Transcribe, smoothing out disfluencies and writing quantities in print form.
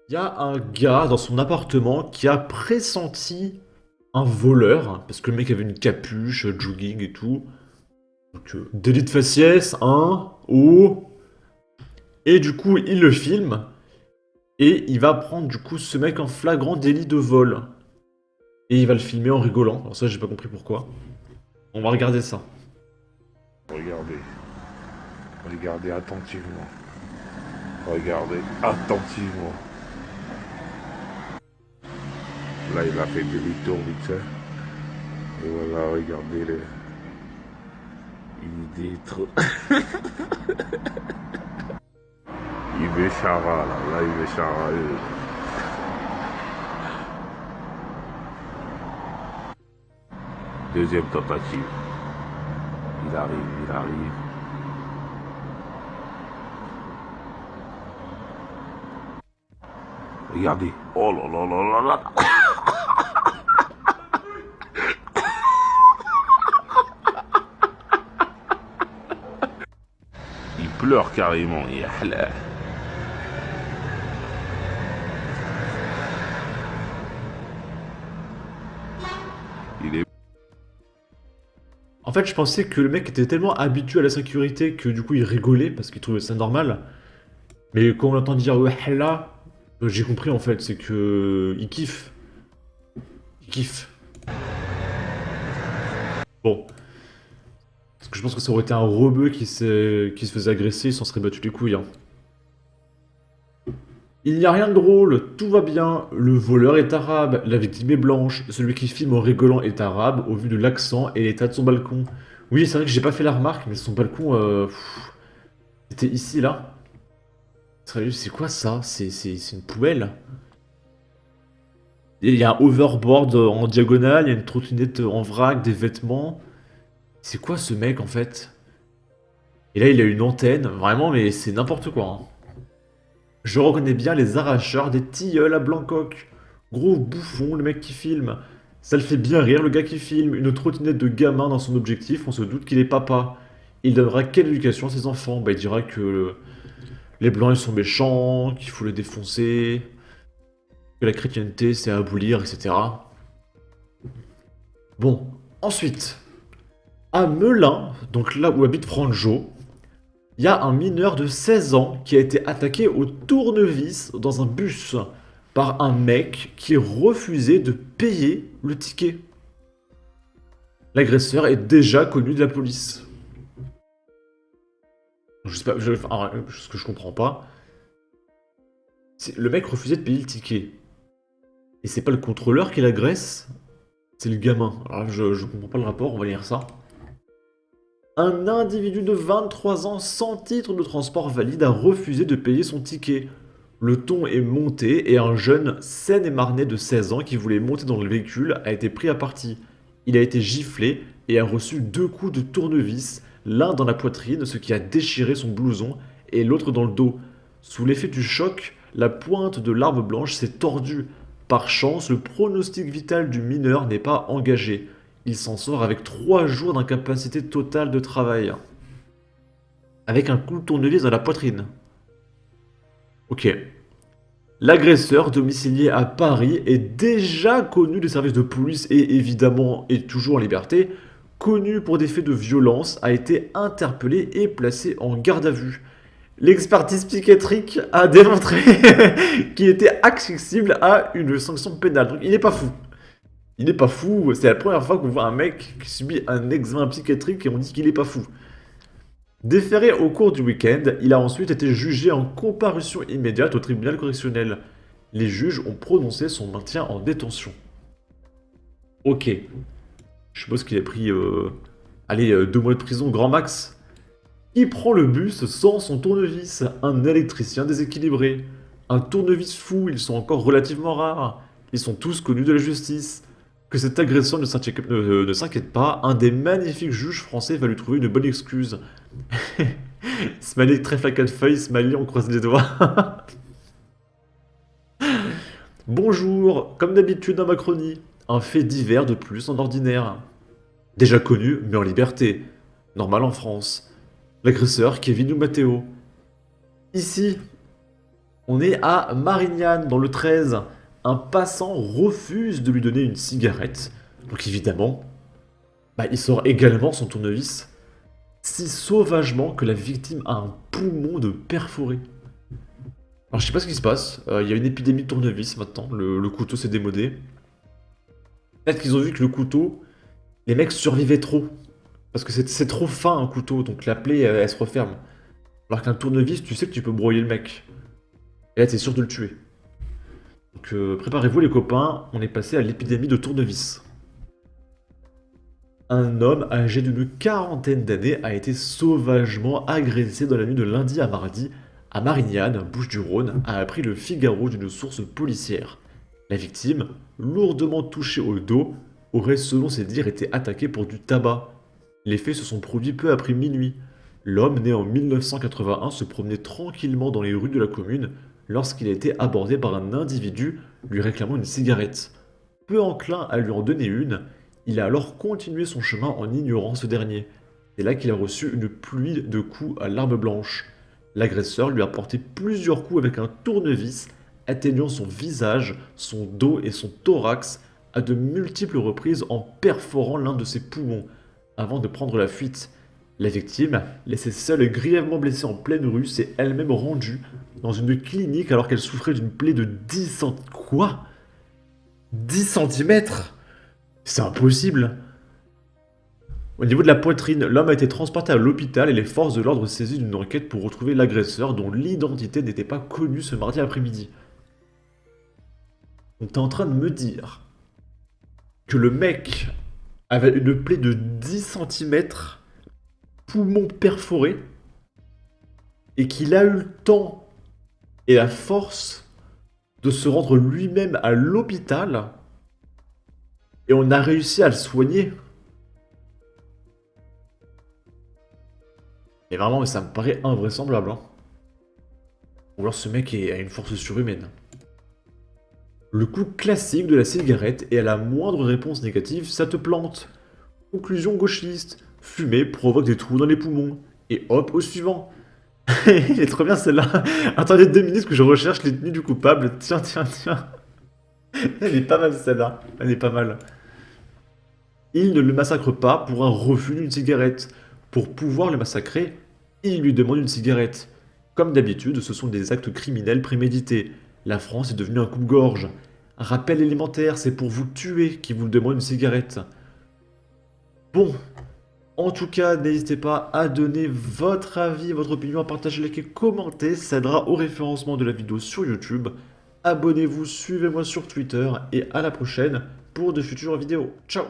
Il y a un gars dans son appartement qui a pressenti un voleur, parce que le mec avait une capuche, jogging et tout. Donc, délit de faciès, hein, oh. Et du coup, il le filme, et il va prendre du coup ce mec en flagrant délit de vol. Et il va le filmer en rigolant. Alors ça, j'ai pas compris pourquoi. On va regarder ça. Regardez, regardez attentivement. Regardez attentivement. Là, il a fait demi-tour vite fait. Et voilà, regardez les. Il est trop. Il met Chara là. Là, il met Chara. Deuxième tentative. Il arrive, il arrive. Regardez. Oh là là là là là. Il pleure carrément. Il est. En fait, je pensais que le mec était tellement habitué à la sécurité que du coup, il rigolait parce qu'il trouvait ça normal. Mais quand on l'entend dire ouais là, j'ai compris en fait, c'est que il kiffe. Il kiffe. Bon. Parce que je pense que ça aurait été un rebeu qui se faisait agresser, il s'en serait battu les couilles. Hein. Il n'y a rien de drôle, tout va bien. Le voleur est arabe, la victime est blanche. Celui qui filme en rigolant est arabe, au vu de l'accent et l'état de son balcon. Oui, c'est vrai que j'ai pas fait la remarque, mais son balcon, c'était ici, là. Sérieux, c'est quoi ça? C'est une poubelle? Il y a un overboard en diagonale, il y a une trottinette en vrac, des vêtements. C'est quoi ce mec, en fait? Et là, il a une antenne, vraiment, mais c'est n'importe quoi. Hein. Je reconnais bien les arracheurs des tilleuls à Blancoc. Gros bouffon, le mec qui filme. Ça le fait bien rire, le gars qui filme. Une trottinette de gamin dans son objectif, on se doute qu'il est papa. Il donnera quelle éducation à ses enfants? Bah, il dira que les blancs ils sont méchants, qu'il faut les défoncer, que la chrétienté c'est à abolir, etc. Bon, ensuite, à Melun, donc là où habite Franjo, il y a un mineur de 16 ans qui a été attaqué au tournevis dans un bus par un mec qui refusait de payer le ticket. L'agresseur est déjà connu de la police. Je sais pas, ce que je comprends pas, le mec refusait de payer le ticket. Et c'est pas le contrôleur qui l'agresse, c'est le gamin. Alors je comprends pas le rapport, on va lire ça. Un individu de 23 ans sans titre de transport valide a refusé de payer son ticket. Le ton est monté et un jeune Seine-et-Marnais de 16 ans qui voulait monter dans le véhicule a été pris à partie. Il a été giflé et a reçu 2 coups de tournevis, l'un dans la poitrine, ce qui a déchiré son blouson, et l'autre dans le dos. Sous l'effet du choc, la pointe de l'arme blanche s'est tordue. Par chance, le pronostic vital du mineur n'est pas engagé. Il s'en sort avec 3 jours d'incapacité totale de travail. Avec un coup de tournevis dans la poitrine. Ok. L'agresseur, domicilié à Paris, est déjà connu des services de police et évidemment est toujours en liberté. Connu pour des faits de violence, a été interpellé et placé en garde à vue. L'expertise psychiatrique a démontré qu'il était accessible à une sanction pénale. Donc il n'est pas fou. Il n'est pas fou. C'est la première fois qu'on voit un mec qui subit un examen psychiatrique et on dit qu'il n'est pas fou. Déféré au cours du week-end, il a ensuite été jugé en comparution immédiate au tribunal correctionnel. Les juges ont prononcé son maintien en détention. Ok. Je suppose qu'il a pris, allez, 2 mois de prison, grand max. Qui prend le bus sans son tournevis? Un électricien déséquilibré. Un tournevis fou, ils sont encore relativement rares. Ils sont tous connus de la justice. Que cet agresseur ne s'inquiète pas, un des magnifiques juges français va lui trouver une bonne excuse. Smiley trèfle à 4 feuilles, Smiley on croise les doigts. Bonjour, comme d'habitude dans Macronie, un fait divers de plus en ordinaire. Déjà connu, mais en liberté. Normal en France. L'agresseur Kevin ou Matteo. Ici, On est à Marignane, dans le 13. Un passant refuse de lui donner une cigarette. Donc évidemment, il sort également son tournevis, si sauvagement que la victime a un poumon de perforé. Alors je sais pas ce qui se passe, il y a une épidémie de tournevis maintenant, le couteau s'est démodé. Peut-être qu'ils ont vu que le couteau, les mecs survivaient trop. Parce que c'est trop fin un couteau, donc la plaie elle se referme. Alors qu'un tournevis, tu sais que tu peux broyer le mec. Et là t'es sûr de le tuer. Donc préparez-vous les copains, on est passé à l'épidémie de tournevis. Un homme âgé d'une quarantaine d'années a été sauvagement agressé dans la nuit de lundi à mardi à Marignane, Bouches-du-Rhône, a appris le Figaro d'une source policière. La victime, lourdement touchée au dos, aurait selon ses dires été attaquée pour du tabac. Les faits se sont produits peu après minuit. L'homme, né en 1981, se promenait tranquillement dans les rues de la commune lorsqu'il a été abordé par un individu lui réclamant une cigarette. Peu enclin à lui en donner une, il a alors continué son chemin en ignorant ce dernier. C'est là qu'il a reçu une pluie de coups à l'arme blanche. L'agresseur lui a porté plusieurs coups avec un tournevis, atteignant son visage, son dos et son thorax à de multiples reprises en perforant l'un de ses poumons, avant de prendre la fuite. La victime, laissée seule et grièvement blessée en pleine rue, s'est elle-même rendue dans une clinique alors qu'elle souffrait d'une plaie de 10 cm. Quoi 10 centimètres? C'est impossible. Au niveau de la poitrine, l'homme a été transporté à l'hôpital et les forces de l'ordre saisies d'une enquête pour retrouver l'agresseur dont l'identité n'était pas connue ce mardi après-midi. Donc t'es en train de me dire que le mec avait une plaie de 10 centimètres, poumon perforé, et qu'il a eu le temps et la force de se rendre lui-même à l'hôpital et on a réussi à le soigner. Et vraiment, ça me paraît invraisemblable. Hein. Ou alors ce mec a une force surhumaine. Le coup classique de la cigarette et à la moindre réponse négative, ça te plante. Conclusion gauchiste. Fumer provoque des trous dans les poumons. Et hop, au suivant. Il est trop bien celle-là. Attendez 2 minutes que je recherche les tenues du coupable. Tiens, tiens, tiens. Elle est pas mal celle-là. Elle est pas mal. Il ne le massacre pas pour un refus d'une cigarette. Pour pouvoir le massacrer, il lui demande une cigarette. Comme d'habitude, ce sont des actes criminels prémédités. La France est devenue un coupe-gorge. Un rappel élémentaire, c'est pour vous tuer qu'il vous demande une cigarette. Bon, en tout cas, n'hésitez pas à donner votre avis, votre opinion, à partager, liker, commenter. Ça aidera au référencement de la vidéo sur YouTube. Abonnez-vous, suivez-moi sur Twitter et à la prochaine pour de futures vidéos. Ciao!